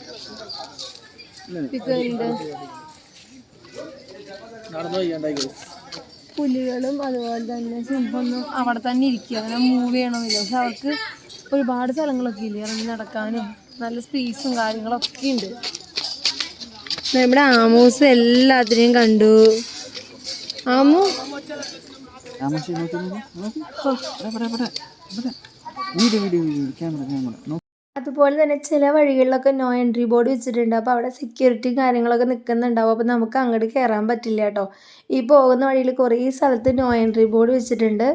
പുലികളും അതുപോലെ തന്നെ സിംഹമൊന്നും അവിടെ തന്നെ ഇരിക്കുക, അങ്ങനെ മൂവ് ചെയ്യണമെന്നില്ല. പക്ഷെ അവർക്ക് ഒരുപാട് സ്ഥലങ്ങളൊക്കെ ഇല്ലേ ഇറങ്ങി നടക്കാനും, നല്ല സ്പേസും കാര്യങ്ങളൊക്കെ ഉണ്ട്. നമ്മുടെ ആമൂസ് എല്ലാത്തിനെയും കണ്ടു. ആമു അതുപോലെ തന്നെ ചില വഴികളിലൊക്കെ നോ എൻട്രി ബോർഡ് വെച്ചിട്ടുണ്ട്. അപ്പോൾ അവിടെ സെക്യൂരിറ്റിയും കാര്യങ്ങളൊക്കെ നിൽക്കുന്നുണ്ടാവും. അപ്പോൾ നമുക്ക് അങ്ങോട്ട് കയറാൻ പറ്റില്ല കേട്ടോ. ഈ പോകുന്ന വഴിയിൽ കുറേ സ്ഥലത്ത് നോ എൻട്രി ബോർഡ് വെച്ചിട്ടുണ്ട്.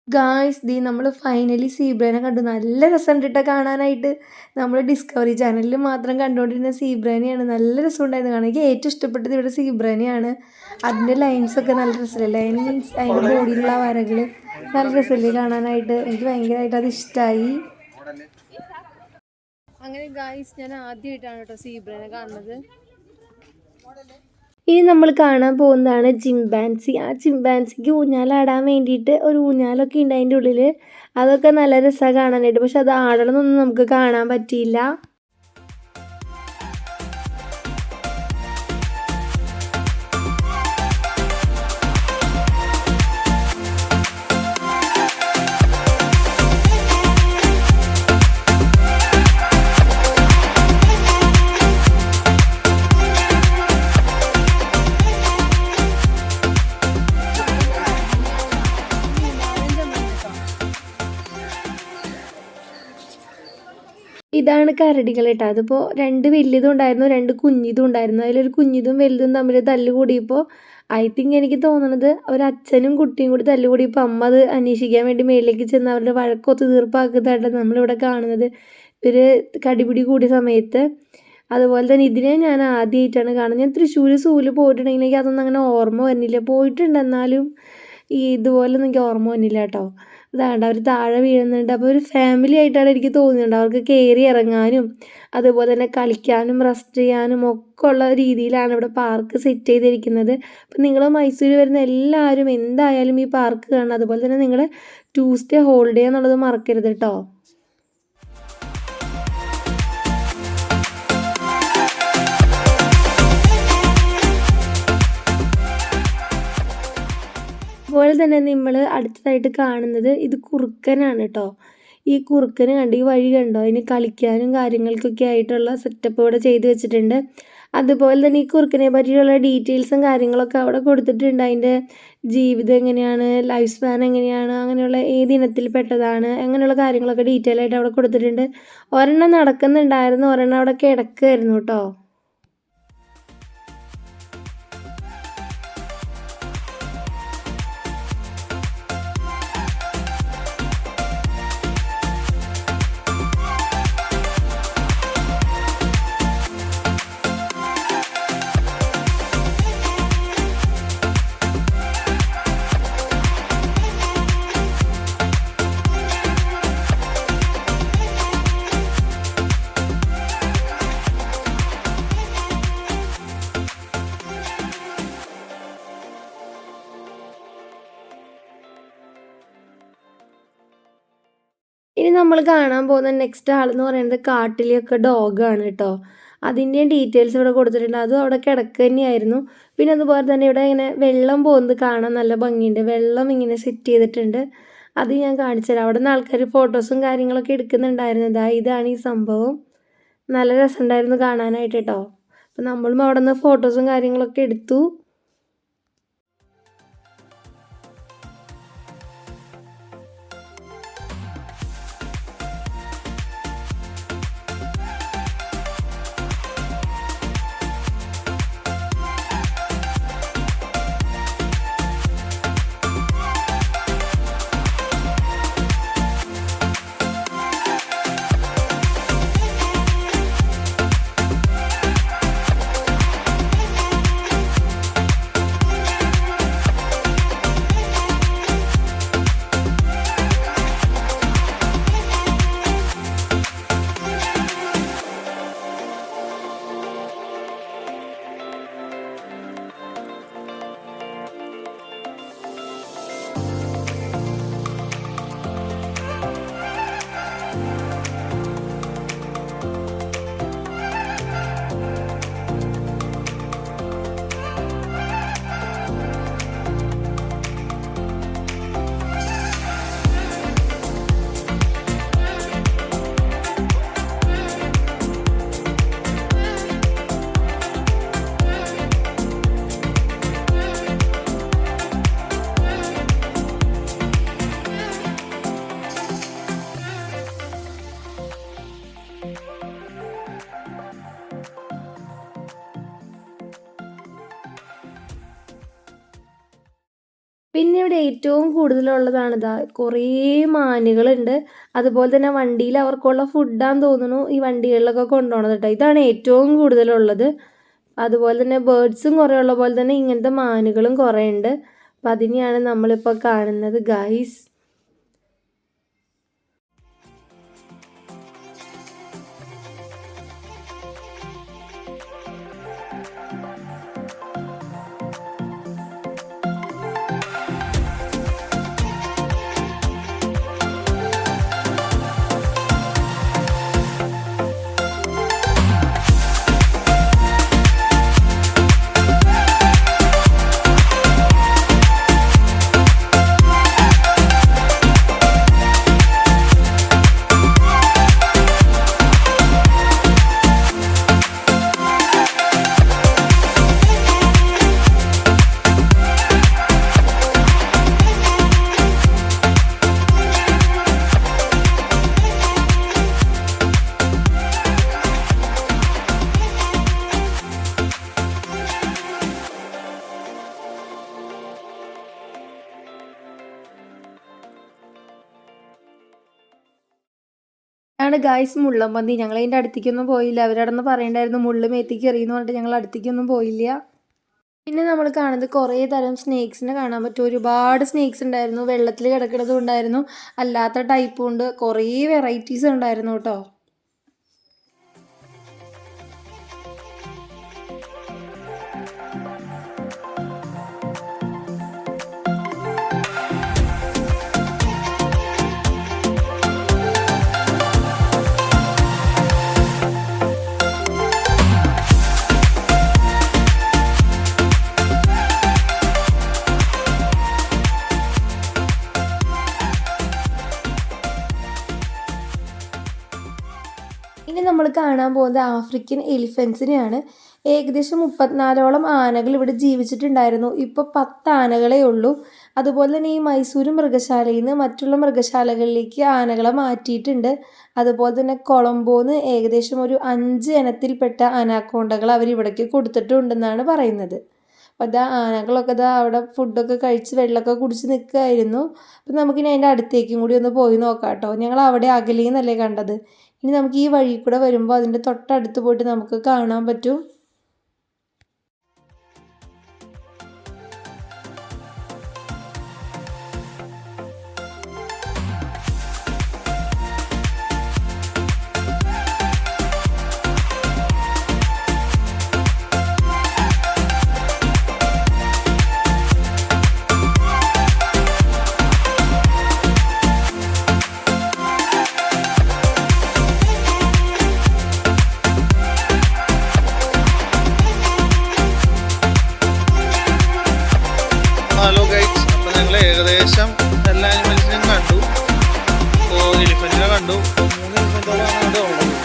ഗായ്സ്, നമ്മൾ ഫൈനലി സീബ്രേനെ കണ്ടു. നല്ല രസമുണ്ട് കേട്ടോ കാണാനായിട്ട്. നമ്മൾ ഡിസ്കവറി ചാനലിൽ മാത്രം കണ്ടുകൊണ്ടിരുന്ന സീബ്രേനെയാണ്. നല്ല രസമുണ്ടായിരുന്നു കാണാൻ. എനിക്ക് ഏറ്റവും ഇഷ്ടപ്പെട്ടത് ഇവിടെ സീബ്രേനെയാണ്. അതിൻ്റെ ലൈൻസൊക്കെ നല്ല രസമല്ലേ, ലൈൻ മീൻസ് അതിൻ്റെ ബോഡിയിലുള്ള വരകൾ നല്ല രസമല്ലേ കാണാനായിട്ട്. എനിക്ക് ഭയങ്കരമായിട്ട് അത് ഇഷ്ടമായി. അങ്ങനെ ഗായ്സ്, ഞാൻ ആദ്യമായിട്ടാണ് കേട്ടോ സീബ്രേനെ കാണുന്നത്. ഇനി നമ്മൾ കാണാൻ പോകുന്നതാണ് ചിമ്പാൻസി. ആ ചിമ്പാൻസിക്ക് ഊഞ്ഞാലാടാൻ വേണ്ടിയിട്ട് ഒരു ഊഞ്ഞാലൊക്കെ ഉണ്ട് അതിൻ്റെ ഉള്ളിൽ. അതൊക്കെ നല്ല രസമാണ് കാണാനായിട്ട്. പക്ഷെ അത് ആടണമെന്നൊന്നും നമുക്ക് കാണാൻ പറ്റിയില്ല. ഇതാണ് കരടികൾ കേട്ടോ. അതിപ്പോൾ 2 വലിയതും ഉണ്ടായിരുന്നു, 2 കുഞ്ഞിതും ഉണ്ടായിരുന്നു. അതിലൊരു കുഞ്ഞിതും വലുതും തമ്മിൽ തല്ല് കൂടിയപ്പോൾ ഐ തിങ്ക് എനിക്ക് തോന്നുന്നത് ഒരച്ഛനും കുട്ടിയും കൂടി തല്ല് കൂടിയപ്പോൾ അമ്മ അത് അന്വേഷിക്കാൻ വേണ്ടി മേളിലേക്ക് ചെന്ന് അവരുടെ വഴക്കൊത്ത് തീർപ്പാക്കുന്നതായിട്ട് നമ്മളിവിടെ കാണുന്നത് ഒരു കടിപിടി കൂടിയ സമയത്ത്. അതുപോലെ തന്നെ ഇതിനെ ഞാൻ ആദ്യമായിട്ടാണ് കാണുന്നത്. ഞാൻ തൃശ്ശൂർ സൂവിൽ പോയിട്ടുണ്ടെങ്കിൽ എനിക്ക് അതൊന്നും അങ്ങനെ ഓർമ്മ വരുന്നില്ല. പോയിട്ടുണ്ട്, എന്നാലും ഈ ഇതുപോലൊന്നും എനിക്ക് ഓർമ്മ വരുന്നില്ല കേട്ടോ. അതാണ്ട് അവർ താഴെ വീഴുന്നുണ്ട്. അപ്പോൾ ഒരു ഫാമിലി ആയിട്ടാണ് എനിക്ക് തോന്നുന്നുണ്ട്. അവർക്ക് കയറി ഇറങ്ങാനും അതുപോലെ തന്നെ കളിക്കാനും റെസ്റ്റ് ചെയ്യാനും ഒക്കെ ഉള്ള രീതിയിലാണ് ഇവിടെ പാർക്ക് സെറ്റ് ചെയ്തിരിക്കുന്നത്. അപ്പം നിങ്ങൾ മൈസൂർ വരുന്ന എല്ലാവരും എന്തായാലും ഈ പാർക്ക് കാണണം. അതുപോലെ തന്നെ നിങ്ങൾ ട്യൂസ്ഡേ ഹോളിഡേ എന്നുള്ളത് മറക്കരുത് കേട്ടോ. അതുപോലെ തന്നെ നമ്മൾ അടുത്തതായിട്ട് കാണുന്നത് ഇത് കുറുക്കനാണ് കേട്ടോ. ഈ കുറുക്കന് കണ്ട് ഈ വഴി കണ്ടോ, അതിന് കളിക്കാനും കാര്യങ്ങൾക്കൊക്കെ ആയിട്ടുള്ള സെറ്റപ്പ് ഇവിടെ ചെയ്ത് വെച്ചിട്ടുണ്ട്. അതുപോലെ തന്നെ ഈ കുറുക്കനെ പറ്റിയുള്ള ഡീറ്റെയിൽസും കാര്യങ്ങളൊക്കെ അവിടെ കൊടുത്തിട്ടുണ്ട്. അതിൻ്റെ ജീവിതം എങ്ങനെയാണ്, ലൈഫ് സ്പാൻ എങ്ങനെയാണ്, അങ്ങനെയുള്ള ഏത് ഇനത്തിൽപ്പെട്ടതാണ്, അങ്ങനെയുള്ള കാര്യങ്ങളൊക്കെ ഡീറ്റെയിൽ ആയിട്ട് അവിടെ കൊടുത്തിട്ടുണ്ട്. ഒരെണ്ണം നടക്കുന്നുണ്ടായിരുന്നു, ഒരെണ്ണം അവിടെ കിടക്കുമായിരുന്നു കേട്ടോ. ഇനി നമ്മൾ കാണാൻ പോകുന്ന നെക്സ്റ്റ് ആളെന്ന് പറയുന്നത് കാട്ടിലെയൊക്കെ ഡോഗാണ് കേട്ടോ. അതിൻ്റെയും ഡീറ്റെയിൽസ് ഇവിടെ കൊടുത്തിട്ടുണ്ട്. അതും അവിടെ കിടക്കുക തന്നെയായിരുന്നു. പിന്നെ അതുപോലെ തന്നെ ഇവിടെ ഇങ്ങനെ വെള്ളം പോകുന്നത് കാണാൻ നല്ല ഭംഗിയുണ്ട്. വെള്ളം ഇങ്ങനെ സെറ്റ് ചെയ്തിട്ടുണ്ട്. അത് ഞാൻ കാണിച്ചു തരാം. അവിടെ നിന്ന് ആൾക്കാർ ഫോട്ടോസും കാര്യങ്ങളൊക്കെ എടുക്കുന്നുണ്ടായിരുന്നു. ഇതാണ് ഈ സംഭവം. നല്ല രസമുണ്ടായിരുന്നു കാണാനായിട്ട് കേട്ടോ. അപ്പം നമ്മളും അവിടെ നിന്ന് ഫോട്ടോസും കാര്യങ്ങളൊക്കെ എടുത്തു. പിന്നെ ഇവിടെ ഏറ്റവും കൂടുതലുള്ളതാണ് കുറേ മാനുകളുണ്ട്. അതുപോലെ തന്നെ വണ്ടിയിൽ അവർക്കുള്ള ഫുഡാന്ന് തോന്നുന്നു ഈ വണ്ടികളിലൊക്കെ കൊണ്ടുപോകണത് കേട്ടോ. ഇതാണ് ഏറ്റവും കൂടുതലുള്ളത്. അതുപോലെ തന്നെ ബേർഡ്സും കുറേ ഉള്ള പോലെ തന്നെ ഇങ്ങനത്തെ മാനുകളും കുറേ ഉണ്ട്. അപ്പം അതിനെയാണ് നമ്മളിപ്പോൾ കാണുന്നത് ഗൈസ്. ഇതാണ് ഗായ്സ് മുള്ളൻപന്തി. ഞങ്ങൾ അതിൻ്റെ അടുത്തേക്കൊന്നും പോയില്ല. അവരവിടുന്ന് പറയണ്ടായിരുന്നു മുള്ള് മേത്തേക്ക് എറിയെന്ന് പറഞ്ഞിട്ട് ഞങ്ങൾ അടുത്തേക്കൊന്നും പോയില്ല. പിന്നെ നമ്മൾ കാണുന്നത് കുറേ തരം സ്നേക്സിനെ കാണാൻ പറ്റും. ഒരുപാട് സ്നേക്സ് ഉണ്ടായിരുന്നു. വെള്ളത്തിൽ കിടക്കുന്നതും ഉണ്ടായിരുന്നു, അല്ലാത്ത ടൈപ്പും ഉണ്ട്. കുറേ വെറൈറ്റീസ് ഉണ്ടായിരുന്നു കേട്ടോ. ഇനി നമ്മൾ കാണാൻ പോകുന്നത് ആഫ്രിക്കൻ എലിഫൻസിനെയാണ്. ഏകദേശം 34ഓളം ആനകൾ ഇവിടെ ജീവിച്ചിട്ടുണ്ടായിരുന്നു. ഇപ്പോൾ 10 ആനകളേ ഉള്ളൂ. അതുപോലെ തന്നെ ഈ മൈസൂർ മൃഗശാലയിൽ നിന്ന് മറ്റുള്ള മൃഗശാലകളിലേക്ക് ആനകളെ മാറ്റിയിട്ടുണ്ട്. അതുപോലെ തന്നെ കൊളംബോന്ന് ഏകദേശം ഒരു 5 ഇനത്തിൽപ്പെട്ട അനാക്കോണ്ടകൾ അവരിവിടേക്ക് കൊടുത്തിട്ടുണ്ടെന്നാണ് പറയുന്നത്. അപ്പോൾ അതാ ആനകളൊക്കെ അവിടെ ഫുഡൊക്കെ കഴിച്ച് വെള്ളമൊക്കെ കുടിച്ച് നിൽക്കുമായിരുന്നു. അപ്പോൾ നമുക്കിനി അതിൻ്റെ അടുത്തേക്കും കൂടി ഒന്ന് പോയി നോക്കാം കേട്ടോ. ഞങ്ങൾ അവിടെ അകലെന്നല്ലേ കണ്ടത്. ഇനി നമുക്ക് ഈ വഴി കൂടെ വരുമ്പോൾ അതിൻ്റെ തൊട്ടടുത്ത് പോയിട്ട് നമുക്ക് കാണാൻ പറ്റും. ഹലോ ഗൈസ്, അപ്പോൾ ഞങ്ങൾ ഏകദേശം എല്ലാ ആനിമൽസിനെയും കണ്ടു. ഇപ്പോൾ എലിഫൻറ്റിനെ കണ്ടു. 3 എലിഫൻറ്റോളാണ് അവിടെ ഉള്ളത്.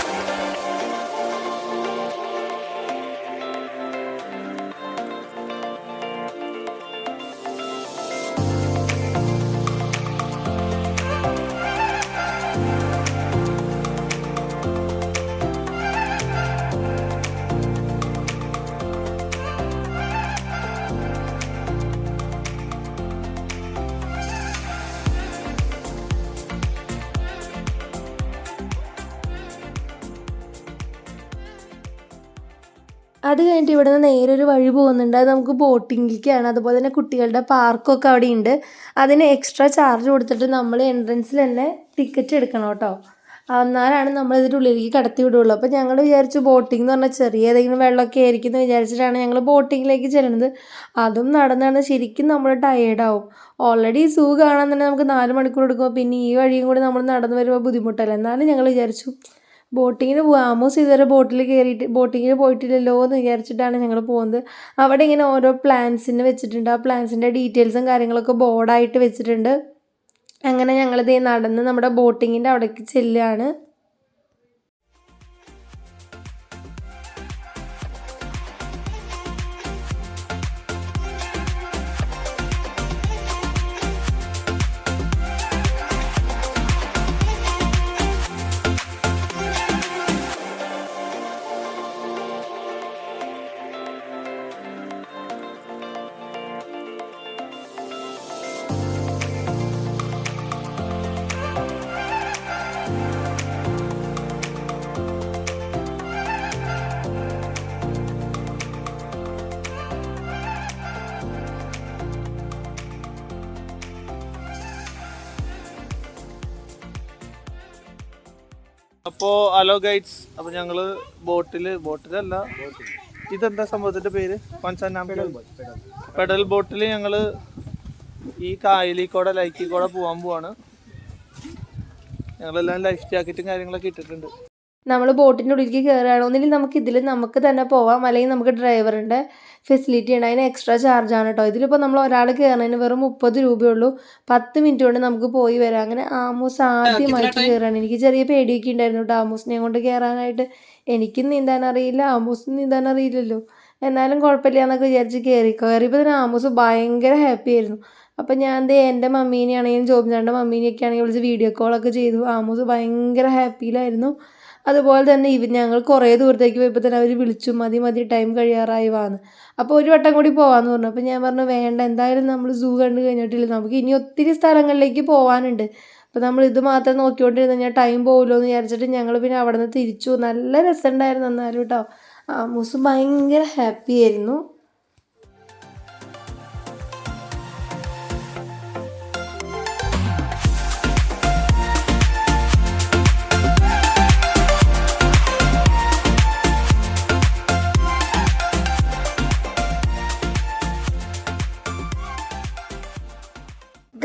അത് കഴിഞ്ഞിട്ട് ഇവിടെ നിന്ന് നേരെ ഒരു വഴി പോകുന്നുണ്ട്. അത് നമുക്ക് ബോട്ടിങ്ങിലേക്കാണ്. അതുപോലെ തന്നെ കുട്ടികളുടെ പാർക്കൊക്കെ അവിടെ ഉണ്ട്. അതിന് എക്സ്ട്രാ ചാർജ് കൊടുത്തിട്ട് നമ്മൾ എൻട്രൻസിൽ തന്നെ ടിക്കറ്റ് എടുക്കണം കേട്ടോ. എന്നാലാണ് നമ്മൾ ഇതിൻ്റെ ഉള്ളിലേക്ക് കടത്തി വിടുള്ളൂ. അപ്പോൾ ഞങ്ങൾ വിചാരിച്ചു ബോട്ടിംഗ് എന്ന് പറഞ്ഞാൽ ചെറിയ ഏതെങ്കിലും വെള്ളമൊക്കെ ആയിരിക്കും എന്ന് വിചാരിച്ചിട്ടാണ് ഞങ്ങൾ ബോട്ടിങ്ങിലേക്ക് ചെല്ലുന്നത്. അതും നടന്ന് ശരിക്കും നമ്മൾ ടയേർഡാവും. ഓൾറെഡി സൂ കാണാൻ തന്നെ നമുക്ക് 4 മണിക്കൂർ എടുക്കും. പിന്നെ ഈ വഴിയും കൂടി നമ്മൾ നടന്നു വരുമ്പോൾ ബുദ്ധിമുട്ടല്ല. എന്നാലും ഞങ്ങൾ വിചാരിച്ചു ബോട്ടിങ്ങിന് പോകാം. ആമോസ് ഇതുവരെ ബോട്ടിങ്ങിന് പോയിട്ടില്ലല്ലോ എന്ന് വിചാരിച്ചിട്ടാണ് ഞങ്ങൾ പോകുന്നത്. അവിടെ ഇങ്ങനെ ഓരോ പ്ലാൻസിന് വെച്ചിട്ടുണ്ട്. ആ പ്ലാൻസിൻ്റെ ഡീറ്റെയിൽസും കാര്യങ്ങളൊക്കെ ബോർഡായിട്ട് വെച്ചിട്ടുണ്ട്. അങ്ങനെ ഞങ്ങളിത് നടന്ന് നമ്മുടെ ബോട്ടിങ്ങിൻ്റെ അവിടേക്ക് ചെല്ലുകയാണ്. അപ്പോൾ ഹലോ ഗൈഡ്സ്, അപ്പോൾ ഞങ്ങൾ ബോട്ടിലല്ല, ഇതെന്താ സംഭവത്തിൻ്റെ പേര്? പെഡൽ ബോട്ടിൽ ഞങ്ങൾ ഈ കായലിൽ ലൈക്കിൽ കൂടെ പോകാൻ പോവാണ്. ഞങ്ങളെല്ലാം ലൈഫ് ജാക്കറ്റും കാര്യങ്ങളൊക്കെ ഇട്ടിട്ടുണ്ട്. നമ്മൾ ബോട്ടിൻ്റെ ഉള്ളിലേക്ക് കയറുകയാണ്. ഒന്നുകിൽ നമുക്ക് തന്നെ പോവാം, അല്ലെങ്കിൽ നമുക്ക് ഡ്രൈവറിൻ്റെ ഫെസിലിറ്റി ഉണ്ട്. അതിന് എക്സ്ട്രാ ചാർജാണ് കേട്ടോ. ഇതിലിപ്പോൾ നമ്മൾ ഒരാൾ കയറുന്നതിന് വെറും 30 രൂപയുള്ളൂ. 10 മിനിറ്റ് കൊണ്ട് നമുക്ക് പോയി വരാം. അങ്ങനെ ആമൂസ് ആദ്യമായിട്ട് കയറുകയാണ്. എനിക്ക് ചെറിയ പേടിയൊക്കെ ഉണ്ടായിരുന്നു കേട്ടോ ആമൂസിനെ കൊണ്ട് കയറാനായിട്ട്. എനിക്കും നീന്താൻ അറിയില്ല, ആമൂസിനും നീന്താൻ അറിയില്ലല്ലോ. എന്നാലും കുഴപ്പമില്ല എന്നൊക്കെ വിചാരിച്ച് കയറിയപ്പോൾ തന്നെ ആമൂസ് ഭയങ്കര ഹാപ്പി ആയിരുന്നു. അപ്പം ഞാൻ എൻ്റെ മമ്മീനെയാണെങ്കിലും ജോബിനാൻ്റെ മമ്മീനെയൊക്കെ ആണെങ്കിൽ വിളിച്ച് വീഡിയോ കോളൊക്കെ ചെയ്തു. ആമൂസ് ഭയങ്കര ഹാപ്പിയിലായിരുന്നു. അതുപോലെ തന്നെ ഞങ്ങൾ കുറേ ദൂരത്തേക്ക് പോയപ്പോൾ തന്നെ അവർ വിളിച്ചു, മതി ടൈം കഴിയാറായി വാന്ന്. അപ്പോൾ ഒരു വട്ടം കൂടി പോകാമെന്ന് പറഞ്ഞു. അപ്പോൾ ഞാൻ പറഞ്ഞു വേണ്ട, എന്തായാലും നമ്മൾ സൂ കണ്ട് കഴിഞ്ഞിട്ടില്ല, നമുക്ക് ഇനി ഒത്തിരി സ്ഥലങ്ങളിലേക്ക് പോകാനുണ്ട്. അപ്പോൾ നമ്മൾ ഇത് മാത്രം നോക്കിക്കൊണ്ടിരുന്ന് കഴിഞ്ഞാൽ ടൈം പോകുമല്ലോ എന്ന് വിചാരിച്ചിട്ട് ഞങ്ങൾ പിന്നെ അവിടെ നിന്ന് തിരിച്ചു. നല്ല രസമുണ്ടായിരുന്നു എന്നാലും കേട്ടോ. ആമൂസ് ഭയങ്കര ഹാപ്പി ആയിരുന്നു.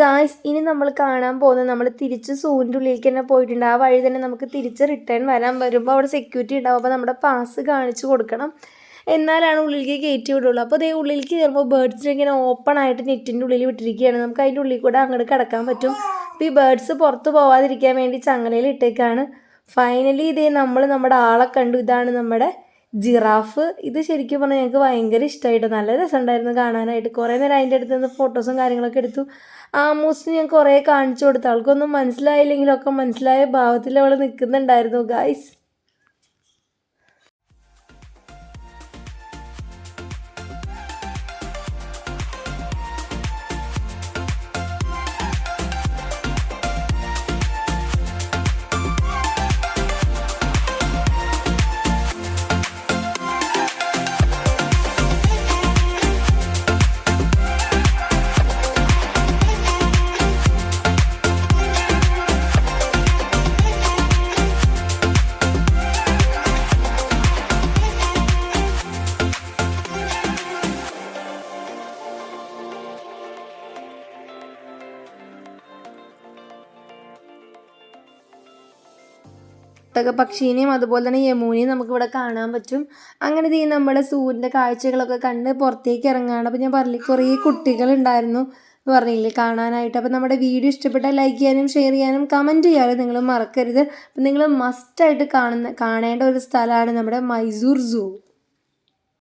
ഗായ്സ്, ഇനി നമ്മൾ കാണാൻ പോകുന്നത് നമ്മൾ തിരിച്ച് സൂവിൻ്റെ ഉള്ളിലേക്ക് തന്നെ പോയിട്ടുണ്ട്. ആ വഴി തന്നെ നമുക്ക് തിരിച്ച് റിട്ടേൺ വരുമ്പോൾ അവിടെ സെക്യൂരിറ്റി ഉണ്ടാവും. അപ്പോൾ നമ്മുടെ പാസ് കാണിച്ചു കൊടുക്കണം, എന്നാലാണ് ഉള്ളിലേക്ക് കയറ്റി വിടുള്ളൂ. അപ്പോൾ അതേ ഉള്ളിലേക്ക് കയറുമ്പോൾ ബേർഡ്സിനെ ഇങ്ങനെ ഓപ്പൺ ആയിട്ട് നെറ്റിൻ്റെ ഉള്ളിൽ വിട്ടിരിക്കുകയാണ്. നമുക്ക് അതിൻ്റെ ഉള്ളിൽ കൂടെ അങ്ങോട്ട് കിടക്കാൻ പറ്റും. അപ്പോൾ ഈ ബേർഡ്സ് പുറത്ത് പോവാതിരിക്കാൻ വേണ്ടി ചങ്ങലയിൽ ഇട്ടേക്കാണ്. ഫൈനലി ഇതേ നമ്മൾ നമ്മുടെ ആളെ കണ്ടു. ഇതാണ് നമ്മുടെ ജിറാഫ്. ഇത് ശരിക്കും പറഞ്ഞാൽ ഞങ്ങൾക്ക് ഭയങ്കര ഇഷ്ടമായിട്ട് നല്ല രസമുണ്ടായിരുന്നു കാണാനായിട്ട്. കുറേ നേരം അതിൻ്റെ അടുത്ത് നിന്ന് ഫോട്ടോസും കാര്യങ്ങളൊക്കെ എടുത്തു. ആമൂസിന് ഞാൻ കുറേ കാണിച്ചു കൊടുത്തു. ആൾക്കൊന്നും മനസ്സിലായില്ലെങ്കിലൊക്കെ മനസ്സിലായ ഭാവത്തിൽ അവൾ നിൽക്കുന്നുണ്ടായിരുന്നു ഗായ്സ്. പക്ഷീനെയും അതുപോലെ തന്നെ യമൂനെയും നമുക്കിവിടെ കാണാൻ പറ്റും. അങ്ങനെ ഈ നമ്മുടെ സൂവിൻ്റെ കാഴ്ചകളൊക്കെ കണ്ട് പുറത്തേക്ക് ഇറങ്ങുകയാണ്. അപ്പോൾ ഞാൻ പറഞ്ഞില്ലേ കുറേ കുട്ടികളുണ്ടായിരുന്നു എന്ന് പറഞ്ഞില്ലേ കാണാനായിട്ട്. അപ്പോൾ നമ്മുടെ വീഡിയോ ഇഷ്ടപ്പെട്ടാൽ ലൈക്ക് ചെയ്യാനും ഷെയർ ചെയ്യാനും കമൻറ്റ് ചെയ്യാനും നിങ്ങൾ മറക്കരുത്. അപ്പോൾ നിങ്ങൾ മസ്റ്റായിട്ട് കാണേണ്ട ഒരു സ്ഥലമാണ് നമ്മുടെ മൈസൂർ സൂ.